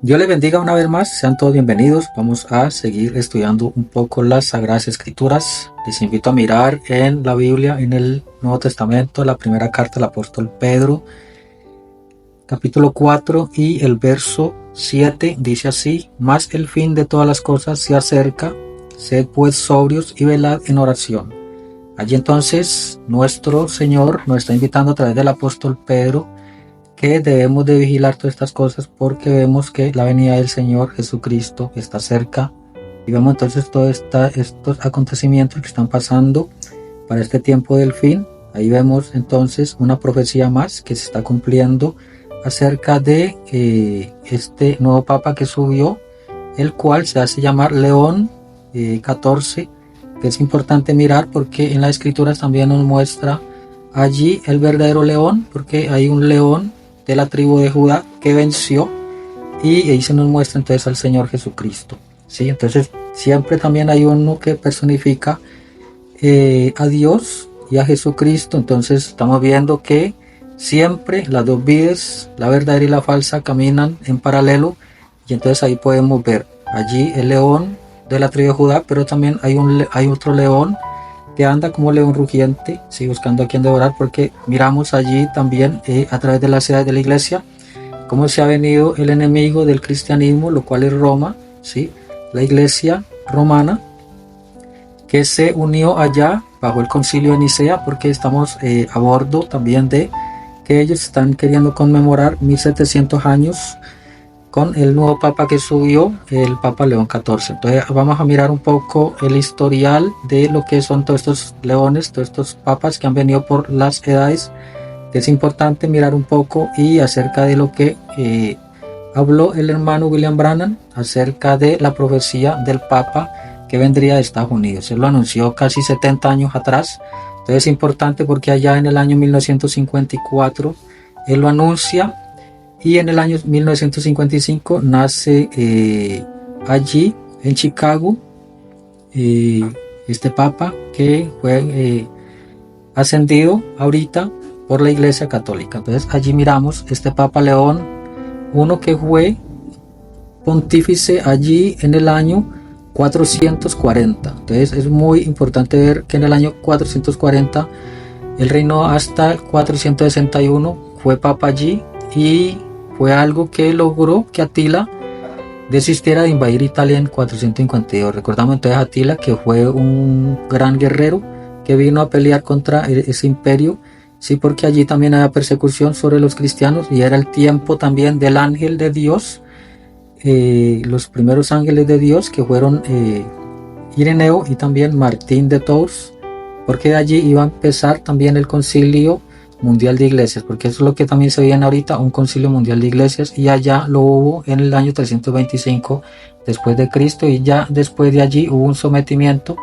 Dios les bendiga una vez más, sean todos bienvenidos. Vamos a seguir estudiando un poco las Sagradas Escrituras. Les invito a mirar en la Biblia, en el Nuevo Testamento, la primera carta del apóstol Pedro, capítulo 4 y el verso 7, dice así: Mas el fin de todas las cosas se acerca, sed pues sobrios y velad en oración. Allí entonces nuestro Señor nos está invitando a través del apóstol Pedro que debemos de vigilar todas estas cosas porque vemos que la venida del Señor Jesucristo está cerca y vemos entonces todos estos acontecimientos que están pasando para este tiempo del fin. Ahí vemos entonces una profecía más que se está cumpliendo acerca de este nuevo Papa que subió, el cual se hace llamar León XIV, que es importante mirar porque en las escrituras también nos muestra allí el verdadero león, porque hay un león de la tribu de Judá que venció, y ahí se nos muestra entonces al Señor Jesucristo, ¿sí? Entonces siempre también hay uno que personifica a Dios y a Jesucristo. Entonces estamos viendo que siempre las dos vidas, la verdadera y la falsa, caminan en paralelo, y entonces ahí podemos ver allí el león de la tribu de Judá, pero también hay otro león que anda como león rugiente, ¿sí? Buscando a quien devorar, porque miramos allí también a través de las edades de la iglesia cómo se ha venido el enemigo del cristianismo, lo cual es Roma, ¿sí? La iglesia romana, que se unió allá bajo el concilio de Nicea, porque estamos a bordo también de que ellos están queriendo conmemorar 1700 años con el nuevo Papa que subió, el Papa León XIV. Entonces vamos a mirar un poco el historial de lo que son todos estos leones, todos estos papas que han venido por las edades. Es importante mirar un poco y acerca de lo que habló el hermano William Branham acerca de la profecía del Papa que vendría de Estados Unidos. Él lo anunció casi 70 años atrás. Entonces es importante porque allá en el año 1954 él lo anuncia. Y en el año 1955 nace allí en Chicago este Papa que fue ascendido ahorita por la Iglesia Católica. Entonces allí miramos este Papa León, uno que fue pontífice allí en el año 440. Entonces es muy importante ver que en el año 440 él reinó hasta el 461, fue Papa allí, y fue algo que logró que Atila desistiera de invadir Italia en 452. Recordamos entonces a Atila, que fue un gran guerrero que vino a pelear contra ese imperio, sí, porque allí también había persecución sobre los cristianos y era el tiempo también del ángel de Dios, los primeros ángeles de Dios que fueron Ireneo y también Martín de Tours, porque de allí iba a empezar también el concilio mundial de iglesias, porque eso es lo que también se viene ahorita, un concilio mundial de iglesias, y allá lo hubo en el año 325 después de Cristo, y ya después de allí hubo un sometimiento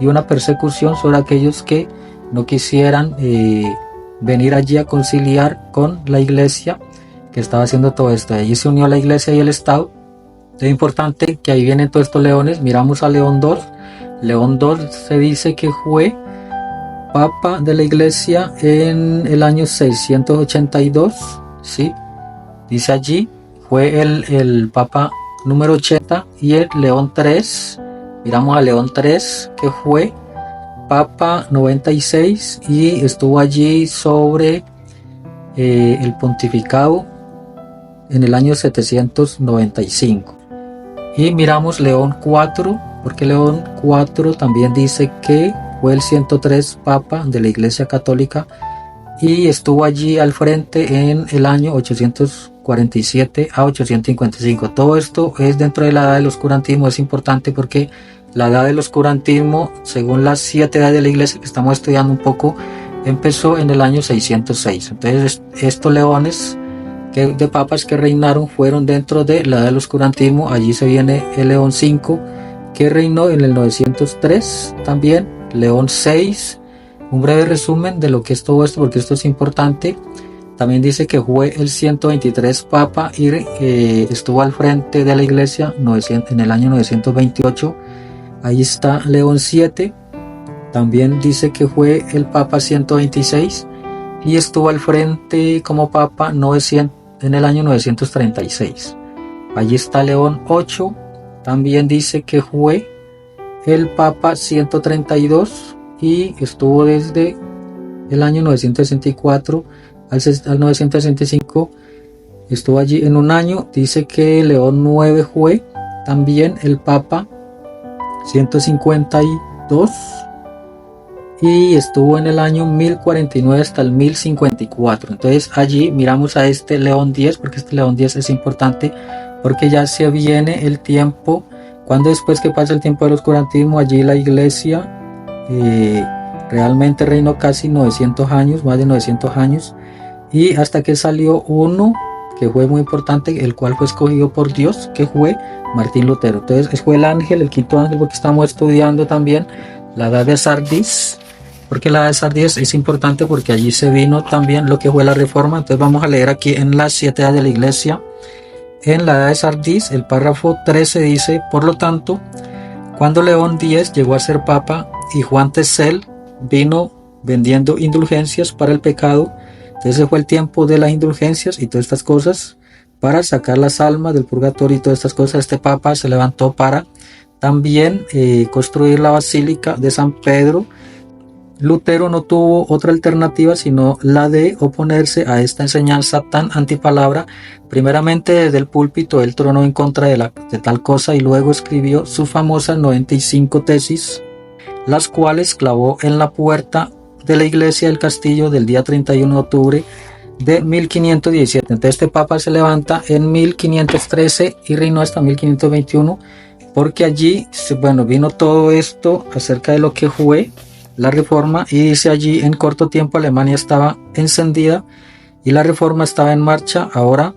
y una persecución sobre aquellos que no quisieran venir allí a conciliar con la iglesia que estaba haciendo todo esto. Allí se unió la iglesia y el Estado. Es importante que ahí vienen todos estos leones. Miramos a León II. León II se dice que fue Papa de la Iglesia en el año 682, ¿sí? Dice allí, fue el Papa número 80, y el León III, miramos a León III, que fue Papa 96 y estuvo allí sobre el pontificado en el año 795. Y miramos León IV, porque León IV también dice que fue el 103 Papa de la Iglesia Católica y estuvo allí al frente en el año 847 a 855. Todo esto es dentro de la edad del oscurantismo. Es importante porque la edad del oscurantismo, según las 7 edades de la Iglesia que estamos estudiando un poco, empezó en el año 606. Entonces estos leones de papas que reinaron fueron dentro de la edad del oscurantismo. Allí se viene el León V, que reinó en el 903 también. León VI, un breve resumen de lo que es todo esto, porque esto es importante. También dice que fue el 123 Papa y estuvo al frente de la iglesia en el año 928. Ahí está León VII. También dice que fue el Papa 126 y estuvo al frente como Papa en el año 936. Allí está León 8. También dice que fue el Papa 132 y estuvo desde el año 964 al 965. Estuvo allí en un año. Dice que León 9 fue también el Papa 152 y estuvo en el año 1049 hasta el 1054. Entonces allí miramos a este León 10, porque este León 10 es importante porque ya se viene el tiempo, cuando después que pasa el tiempo del oscurantismo, allí la iglesia realmente reinó casi 900 años, más de 900 años, y hasta que salió uno que fue muy importante, el cual fue escogido por Dios, que fue Martín Lutero. Entonces fue el ángel, el quinto ángel, porque estamos estudiando también la edad de Sardis, porque la edad de Sardis es importante porque allí se vino también lo que fue la reforma. Entonces vamos a leer aquí en las 7 edades de la iglesia. En la edad de Sardis, el párrafo 13 dice: por lo tanto, cuando León X llegó a ser papa y Juan Tesel vino vendiendo indulgencias para el pecado, ese fue el tiempo de las indulgencias y todas estas cosas para sacar las almas del purgatorio y todas estas cosas. Este papa se levantó para también construir la basílica de San Pedro. Lutero no tuvo otra alternativa sino la de oponerse a esta enseñanza tan antipalabra. Primeramente desde el púlpito él tronó en contra de tal cosa y luego escribió sus famosas 95 tesis, las cuales clavó en la puerta de la iglesia del castillo del día 31 de octubre de 1517. Entonces este papa se levanta en 1513 y reinó hasta 1521, porque allí vino todo esto acerca de lo que fue la reforma, y dice allí: en corto tiempo Alemania estaba encendida y la reforma estaba en marcha. Ahora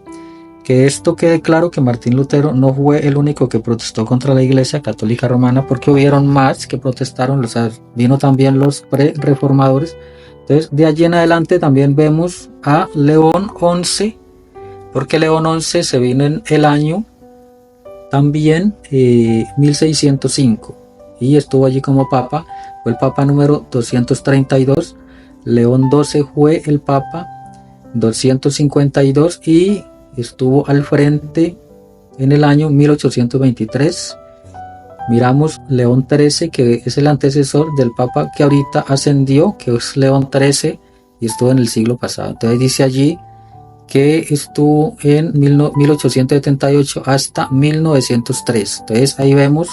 que esto quede claro, que Martín Lutero no fue el único que protestó contra la iglesia católica romana, porque hubieron más que protestaron, o sea, vino también los pre-reformadores. Entonces de allí en adelante también vemos a León XI, porque León XI se vino en el año también 1605 y estuvo allí como papa. Fue el papa número 232. León XII fue el papa 252 y estuvo al frente en el año 1823. Miramos León XIII, que es el antecesor del papa que ahorita ascendió, que es León XIII, y estuvo en el siglo pasado. Entonces dice allí que estuvo en 1878 hasta 1903. Entonces ahí vemos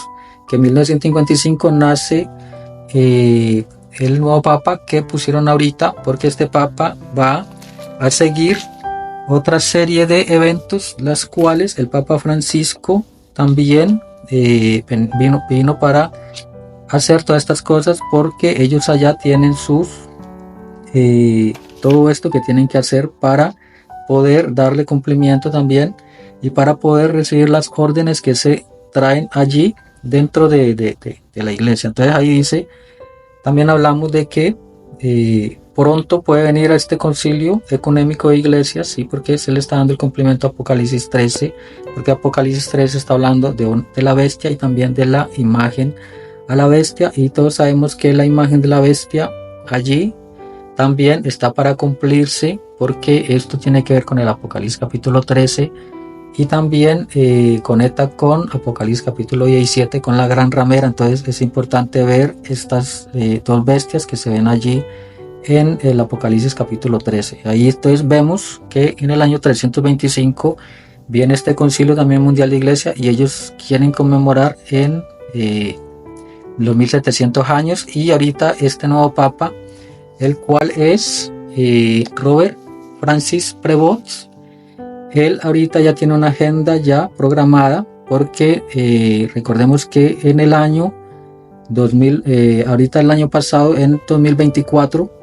que en 1955 nace el nuevo papa que pusieron ahorita, porque este papa va a seguir otra serie de eventos, las cuales el Papa Francisco también vino para hacer todas estas cosas, porque ellos allá tienen sus todo esto que tienen que hacer para poder darle cumplimiento también y para poder recibir las órdenes que se traen allí dentro de la iglesia. Entonces ahí dice, también hablamos de que pronto puede venir a este concilio ecuménico de iglesias, sí, porque se le está dando el cumplimiento a Apocalipsis 13, porque Apocalipsis 13 está hablando de la bestia y también de la imagen a la bestia, y todos sabemos que la imagen de la bestia allí también está para cumplirse, porque esto tiene que ver con el Apocalipsis capítulo 13 y también conecta con Apocalipsis capítulo 17 con la gran ramera. Entonces es importante ver estas dos bestias que se ven allí en el Apocalipsis capítulo 13. Ahí entonces vemos que en el año 325 viene este concilio también mundial de iglesia, y ellos quieren conmemorar en los 1700 años, y ahorita este nuevo papa, el cual es Robert Francis Prevost, él ahorita ya tiene una agenda ya programada, porque recordemos que en el año 2000, ahorita el año pasado, en 2024,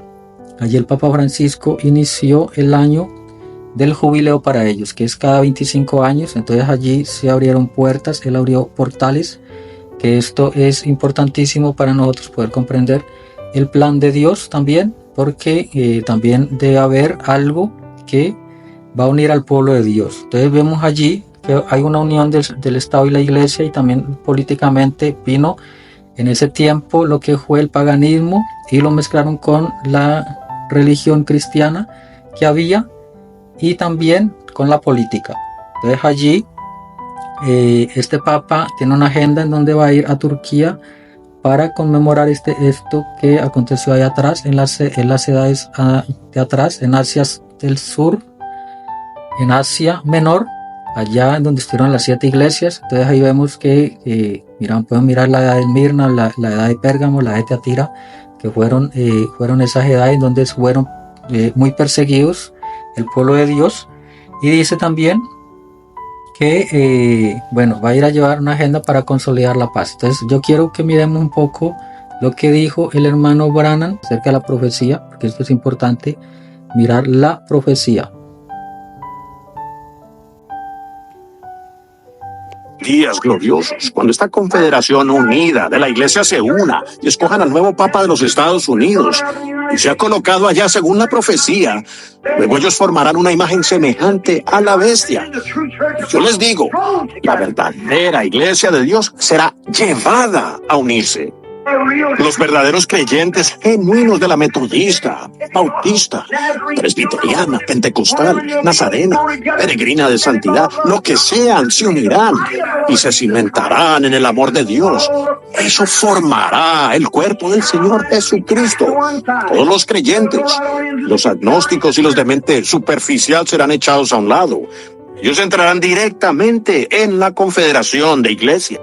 allí el Papa Francisco inició el año del jubileo para ellos, que es cada 25 años. Entonces allí se abrieron puertas, él abrió portales, que esto es importantísimo para nosotros poder comprender el plan de Dios también, porque también debe haber algo que va a unir al pueblo de Dios. Entonces vemos allí que hay una unión del Estado y la Iglesia, y también políticamente vino en ese tiempo lo que fue el paganismo y lo mezclaron con la religión cristiana que había, y también con la política. Entonces allí este papa tiene una agenda en donde va a ir a Turquía para conmemorar esto que aconteció ahí atrás, en las edades de atrás, en Asia del Sur, en Asia Menor, allá en donde estuvieron las 7 iglesias. Entonces ahí vemos que pueden mirar la edad de Mirna, la edad de Pérgamo, la edad de Teatira, que fueron esas edades donde fueron muy perseguidos el pueblo de Dios. Y dice también que va a ir a llevar una agenda para consolidar la paz. Entonces yo quiero que miremos un poco lo que dijo el hermano Branham acerca de la profecía, porque esto es importante, mirar la profecía. Días gloriosos, cuando esta confederación unida de la iglesia se una y escojan al nuevo Papa de los Estados Unidos y se ha colocado allá según la profecía, luego ellos formarán una imagen semejante a la bestia. Yo les digo, la verdadera iglesia de Dios será llevada a unirse. Los verdaderos creyentes genuinos de la metodista, bautista, presbiteriana, pentecostal, nazarena, peregrina de santidad, lo que sean, se unirán y se cimentarán en el amor de Dios. Eso formará el cuerpo del Señor Jesucristo. Todos los creyentes, los agnósticos y los de mente superficial serán echados a un lado. Ellos entrarán directamente en la confederación de iglesias.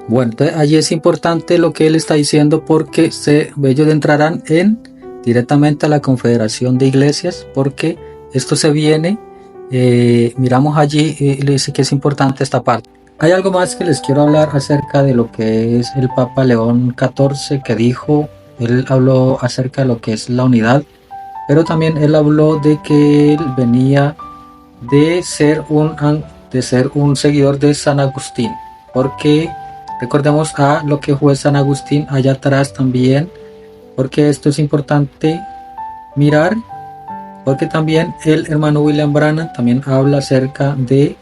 Bueno, entonces allí es importante lo que él está diciendo, porque ellos entrarán directamente a la confederación de iglesias, porque esto se viene, miramos allí y le dice que es importante esta parte. Hay algo más que les quiero hablar acerca de lo que es el Papa León XIV, que dijo, él habló acerca de lo que es la unidad, pero también él habló de que él venía de ser un seguidor de San Agustín, porque recordemos a lo que fue San Agustín allá atrás también, porque esto es importante mirar, porque también el hermano William Branham también habla acerca de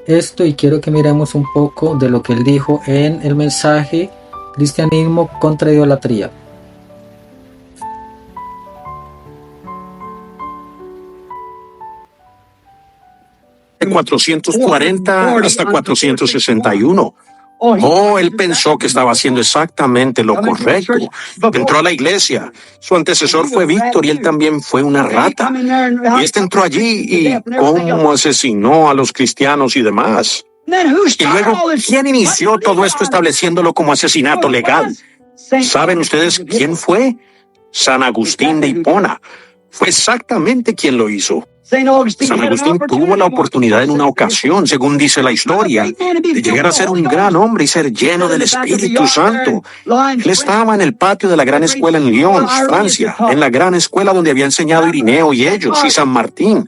esto, y quiero que miremos un poco de lo que él dijo en el mensaje Cristianismo contra Idolatría. De 440 hasta 461. Él pensó que estaba haciendo exactamente lo correcto. Entró a la iglesia. Su antecesor fue Víctor y él también fue una rata. Y entró allí y cómo asesinó a los cristianos y demás. Y luego, ¿quién inició todo esto estableciéndolo como asesinato legal? ¿Saben ustedes quién fue? San Agustín de Hipona. Fue exactamente quien lo hizo. San Agustín tuvo la oportunidad en una ocasión, según dice la historia, de llegar a ser un gran hombre y ser lleno del Espíritu Santo. Él estaba en el patio de la gran escuela en Lyon, Francia, en la gran escuela donde había enseñado Irineo y ellos, y San Martín.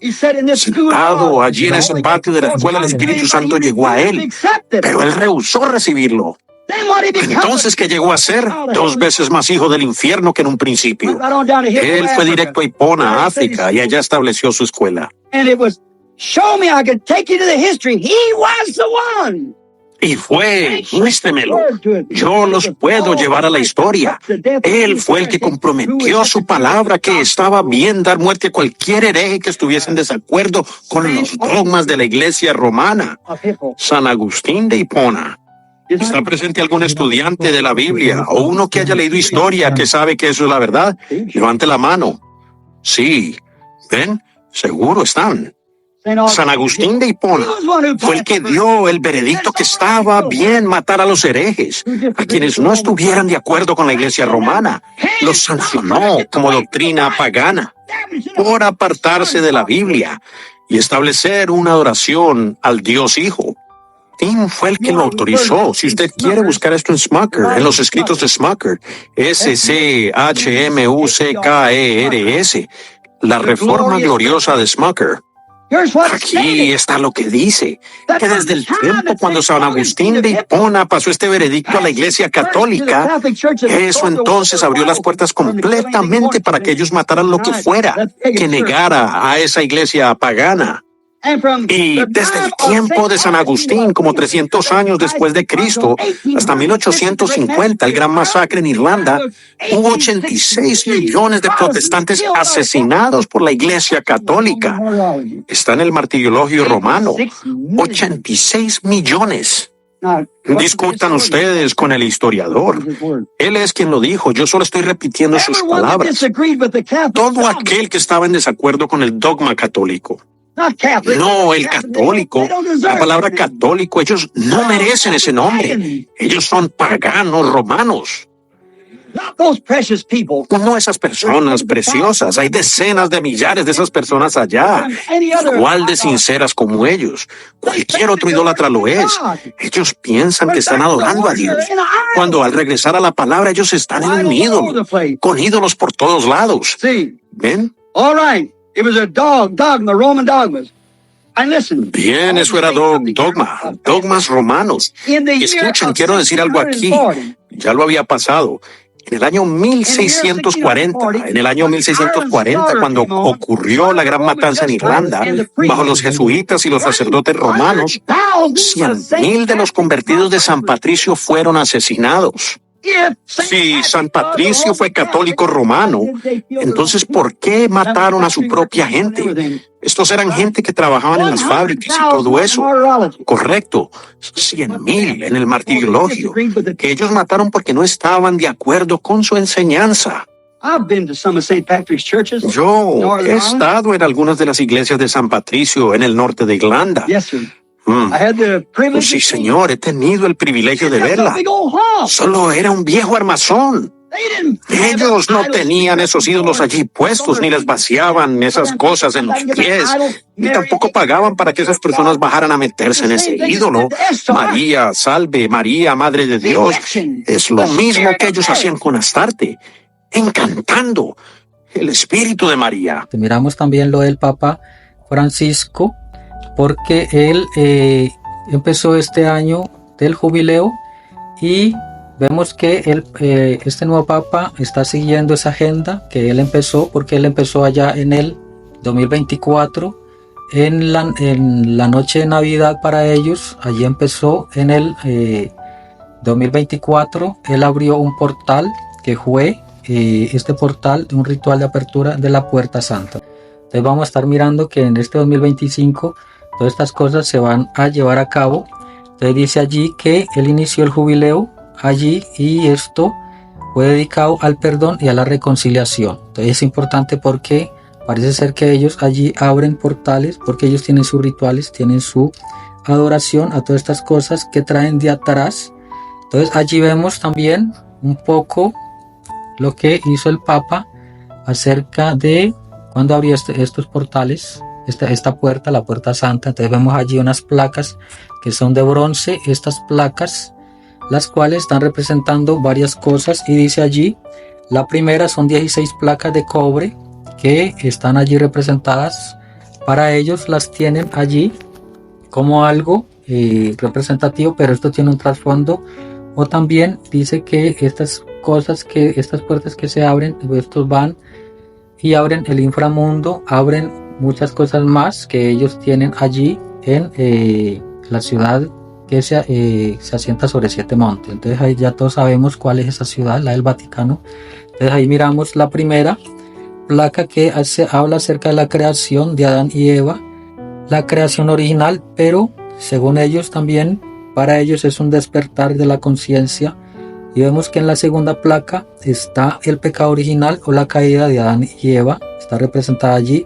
Sentado allí en ese patio de la escuela, el Espíritu Santo llegó a él, pero él rehusó recibirlo. Entonces, ¿qué llegó a ser? 2 veces más hijo del infierno que en un principio. Él fue directo a Hipona, África, y allá estableció su escuela. Y fue, muéstremelo. Yo los puedo llevar a la historia. Él fue el que comprometió su palabra que estaba bien dar muerte a cualquier hereje que estuviese en desacuerdo con los dogmas de la iglesia romana. San Agustín de Hipona. ¿Está presente algún estudiante de la Biblia o uno que haya leído historia que sabe que eso es la verdad? Levante la mano. Sí. ¿Ven? Seguro están. San Agustín de Hipona fue el que dio el veredicto que estaba bien matar a los herejes, a quienes no estuvieran de acuerdo con la iglesia romana. Los sancionó como doctrina pagana por apartarse de la Biblia y establecer una adoración al Dios Hijo. Tim fue el que lo autorizó. Si usted quiere buscar esto en Smucker, en los escritos de Smucker, Schmuckers, la reforma gloriosa de Smucker. Aquí está lo que dice, que desde el tiempo cuando San Agustín de Hipona pasó este veredicto a la Iglesia Católica, eso entonces abrió las puertas completamente para que ellos mataran lo que fuera, que negara a esa iglesia pagana. Y desde el tiempo de San Agustín, como 300 años después de Cristo, hasta 1850, el gran masacre en Irlanda, hubo 86 millones de protestantes asesinados por la Iglesia Católica. Está en el Martirologio Romano. 86 millones. Discutan ustedes con el historiador. Él es quien lo dijo. Yo solo estoy repitiendo sus palabras. Todo aquel que estaba en desacuerdo con el dogma católico. No, el católico. La palabra católico, ellos no merecen ese nombre. Ellos son paganos romanos. No esas personas preciosas. Hay decenas de millares de esas personas allá, igual de sinceras como ellos. Cualquier otro idólatra lo es. Ellos piensan que están adorando a Dios, cuando al regresar a la palabra ellos están en un ídolo, con ídolos por todos lados. ¿Ven? Bien, eso era dogma, dogmas romanos. Escuchen, quiero decir algo aquí. Ya lo había pasado. En el año 1640, cuando ocurrió la gran matanza en Irlanda, bajo los jesuitas y los sacerdotes romanos, 100,000 de los convertidos de San Patricio fueron asesinados. Si San Patricio fue católico romano, entonces ¿por qué mataron a su propia gente? Estos eran gente que trabajaban en las fábricas y todo eso. Correcto, 100,000 en el martirologio, que ellos mataron porque no estaban de acuerdo con su enseñanza. Yo he estado en algunas de las iglesias de San Patricio en el norte de Irlanda. Sí, señor, he tenido el privilegio de verla. Solo era un viejo armazón. Ellos no tenían esos ídolos allí puestos, ni les vaciaban esas cosas en los pies, ni tampoco pagaban para que esas personas bajaran a meterse en ese ídolo. María, salve, María, Madre de Dios. Es lo mismo que ellos hacían con Astarte, encantando el espíritu de María. Miramos también lo del Papa Francisco, porque él empezó este año del jubileo y vemos que este nuevo Papa está siguiendo esa agenda que él empezó, porque él empezó allá en el 2024, en la noche de Navidad para ellos. Allí empezó en el 2024, él abrió un portal que fue este portal de un ritual de apertura de la Puerta Santa. Entonces vamos a estar mirando que en este 2025 todas estas cosas se van a llevar a cabo. Entonces dice allí que él inició el jubileo allí y esto fue dedicado al perdón y a la reconciliación. Entonces es importante porque parece ser que ellos allí abren portales, porque ellos tienen sus rituales, tienen su adoración a todas estas cosas que traen de atrás. Entonces allí vemos también un poco lo que hizo el Papa acerca de cuando abrió estos portales, esta puerta, la Puerta Santa. Entonces vemos allí unas placas que son de bronce, estas placas, las cuales están representando varias cosas, y dice allí, la primera son 16 placas de cobre que están allí representadas. Para ellos las tienen allí como algo representativo, pero esto tiene un trasfondo. O también dice que estas puertas que se abren, estos van y abren el inframundo, abren muchas cosas más que ellos tienen allí en la ciudad que se asienta sobre 7 montes. Entonces ahí ya todos sabemos cuál es esa ciudad, la del Vaticano. Entonces ahí miramos la primera placa que habla acerca de la creación de Adán y Eva, la creación original, pero según ellos también, para ellos es un despertar de la conciencia. Y vemos que en la segunda placa está el pecado original o la caída de Adán y Eva, está representada allí,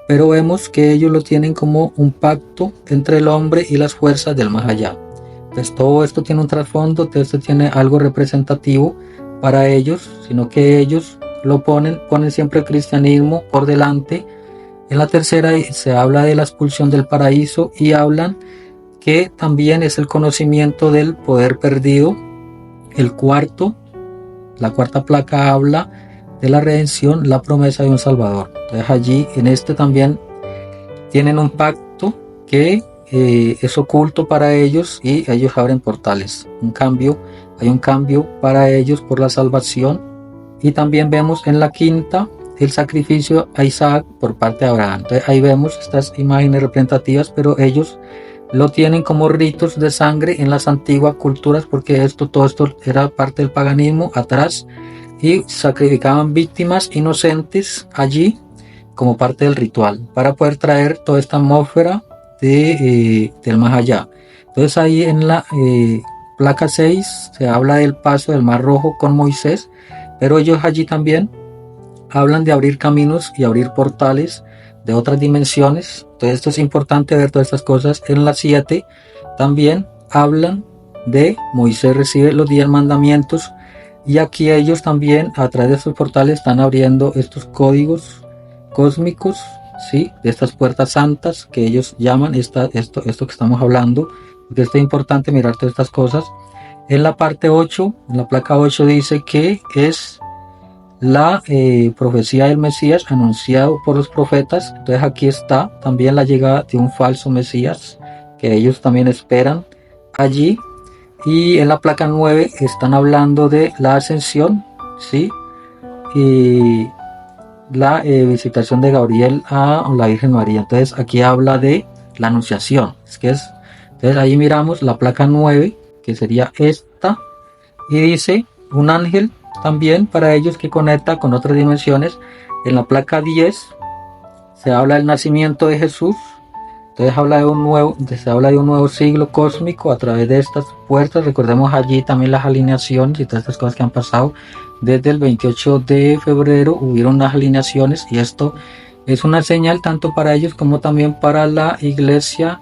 pero vemos que ellos lo tienen como un pacto entre el hombre y las fuerzas del más allá. Entonces todo esto tiene un trasfondo, todo esto tiene algo representativo para ellos, sino que ellos lo ponen siempre el cristianismo por delante. En la tercera se habla de la expulsión del paraíso y hablan que también es el conocimiento del poder perdido. La cuarta placa habla de la redención, la promesa de un Salvador. Entonces allí en este también tienen un pacto que es oculto para ellos y ellos abren portales. Hay un cambio para ellos por la salvación. Y también vemos en la quinta el sacrificio a Isaac por parte de Abraham. Entonces ahí vemos estas imágenes representativas, pero ellos lo tienen como ritos de sangre en las antiguas culturas, porque todo esto era parte del paganismo atrás, y sacrificaban víctimas inocentes allí como parte del ritual para poder traer toda esta atmósfera del más allá. Entonces ahí en la placa 6 se habla del paso del Mar Rojo con Moisés, pero ellos allí también hablan de abrir caminos y abrir portales de otras dimensiones. Entonces esto es importante ver todas estas cosas. En la 7 también hablan de Moisés recibe los 10 mandamientos, y aquí ellos también a través de estos portales están abriendo estos códigos cósmicos, ¿sí? De estas puertas santas que ellos llaman esto que estamos hablando, porque es importante mirar todas estas cosas. En la parte 8, en la placa 8 dice que es la profecía del Mesías anunciado por los profetas. Entonces aquí está también la llegada de un falso Mesías que ellos también esperan allí. Y en la placa 9 están hablando de la ascensión, ¿sí? Y la visitación de Gabriel a la Virgen María. Entonces aquí habla de la anunciación. Entonces ahí miramos la placa 9, que sería esta, y dice un ángel también para ellos que conecta con otras dimensiones. En la placa 10 se habla del nacimiento de Jesús. Entonces se habla de un nuevo siglo cósmico a través de estas puertas. Recordemos allí también las alineaciones y todas estas cosas que han pasado. Desde el 28 de febrero hubieron unas alineaciones, y esto es una señal tanto para ellos como también para la iglesia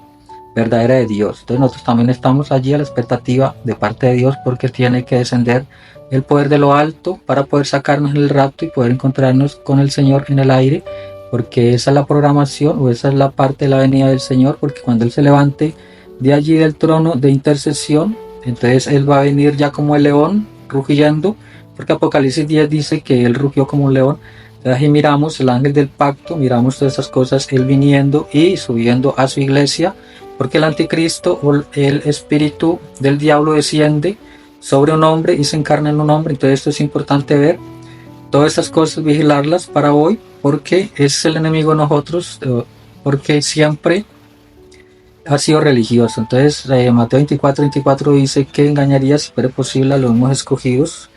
verdadera de Dios. Entonces nosotros también estamos allí a la expectativa de parte de Dios, porque tiene que descender el poder de lo alto para poder sacarnos en el rapto y poder encontrarnos con el Señor en el aire, porque esa es la programación, o esa es la parte de la venida del Señor, porque cuando Él se levante de allí del trono de intercesión, entonces Él va a venir ya como el león rugiendo, porque Apocalipsis 10 dice que Él rugió como un león. Entonces ahí miramos el ángel del pacto, miramos todas esas cosas, Él viniendo y subiendo a su iglesia, porque el anticristo o el espíritu del diablo desciende sobre un hombre y se encarna en un hombre. Entonces esto es importante ver todas estas cosas, vigilarlas para hoy, porque es el enemigo de nosotros, porque siempre ha sido religioso. Entonces Mateo 24 dice que engañaría si fuera posible a los mismos escogidos.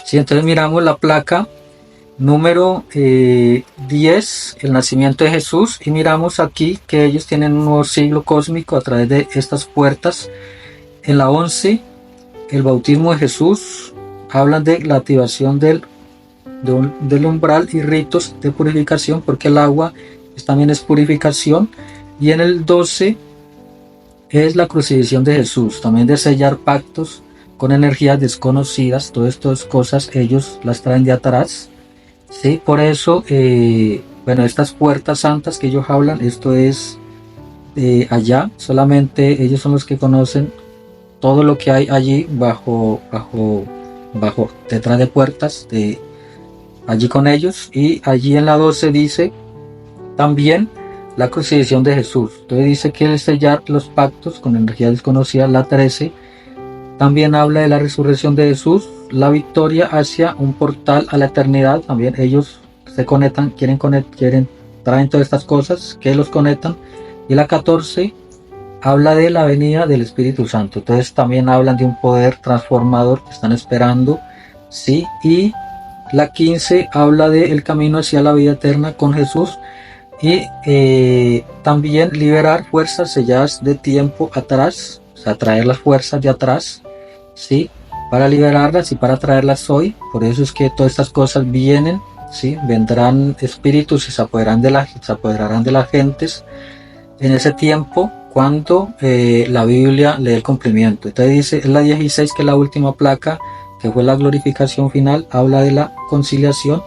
Sí, entonces miramos la placa número 10, el nacimiento de Jesús, y miramos aquí que ellos tienen un nuevo siglo cósmico a través de estas puertas. En la 11, el bautismo de Jesús, hablan de la activación del umbral y ritos de purificación, porque el agua también es purificación. Y en el 12 es la crucifixión de Jesús, también de sellar pactos con energías desconocidas. Todas estas cosas ellos las traen de atrás, ¿sí? Por eso estas puertas santas que ellos hablan, esto es allá, solamente ellos son los que conocen todo lo que hay allí bajo detrás de puertas allí con ellos. Y allí en la 12 dice también la crucifixión de Jesús. Entonces dice que el sellar los pactos con energía desconocida. La 13 también habla de la resurrección de Jesús, la victoria hacia un portal a la eternidad. También ellos se conectan, traen todas estas cosas que los conectan. Y la 14 habla de la venida del Espíritu Santo. Entonces también hablan de un poder transformador que están esperando, ¿sí? Y la 15 habla del camino hacia la vida eterna con Jesús, y también liberar fuerzas selladas de tiempo atrás, o sea, traer las fuerzas de atrás, ¿sí? Para liberarlas y para traerlas hoy. Por eso es que todas estas cosas vienen, ¿sí? Vendrán espíritus y se apoderarán de las gentes en ese tiempo, cuando la Biblia le dé el cumplimiento. Entonces dice, en la 16, que es la última placa, que fue la glorificación final, habla de la conciliación,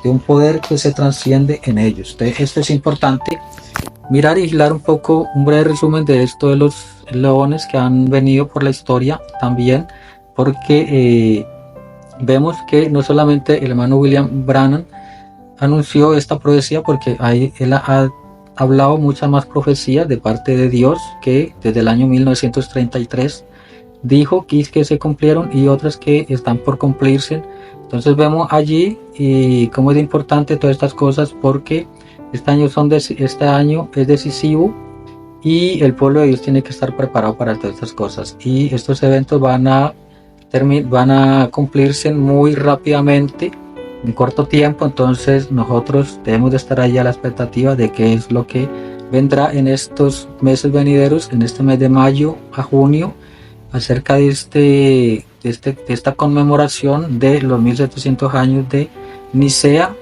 de un poder que se trasciende en ellos. Entonces esto es importante mirar y vigilar un poco, un breve resumen de esto de los leones que han venido por la historia también, porque vemos que no solamente el hermano William Branham anunció esta profecía, porque él ha hablado muchas más profecías de parte de Dios, que desde el año 1933 dijo que se cumplieron, y otras que están por cumplirse, Entonces vemos allí y cómo es importante todas estas cosas, porque este año es decisivo y el pueblo de Dios tiene que estar preparado para todas estas cosas, y estos eventos van a cumplirse muy rápidamente, en corto tiempo. Entonces nosotros debemos de estar allí a la expectativa de qué es lo que vendrá en estos meses venideros, en este mes de mayo a junio, acerca de esta conmemoración de los 1700 años de Nicea,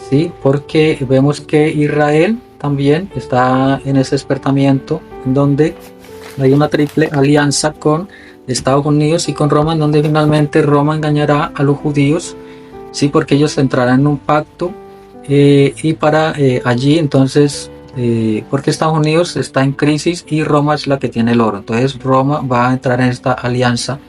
¿sí? Porque vemos que Israel también está en ese despertamiento, en donde hay una triple alianza con Estados Unidos y con Roma, en donde finalmente Roma engañará a los judíos, sí, porque ellos entrarán en un pacto, y para allí entonces, porque Estados Unidos está en crisis y Roma es la que tiene el oro. Entonces Roma va a entrar en esta alianza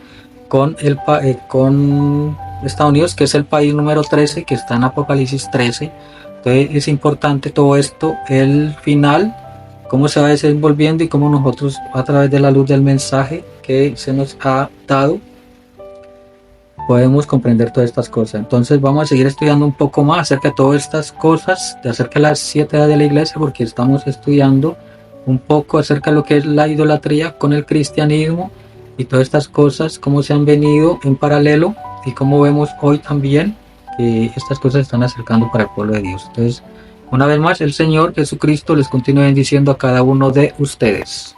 con Estados Unidos, que es el país número 13, que está en Apocalipsis 13. Entonces es importante todo esto, el final, cómo se va desenvolviendo y cómo nosotros, a través de la luz del mensaje que se nos ha dado, podemos comprender todas estas cosas. Entonces vamos a seguir estudiando un poco más acerca de todas estas cosas, acerca de las 7 edades de la iglesia, porque estamos estudiando un poco acerca de lo que es la idolatría con el cristianismo y todas estas cosas, cómo se han venido en paralelo y cómo vemos hoy también que estas cosas están acercando para el pueblo de Dios. Entonces, una vez más, el Señor Jesucristo les continúe bendiciendo a cada uno de ustedes.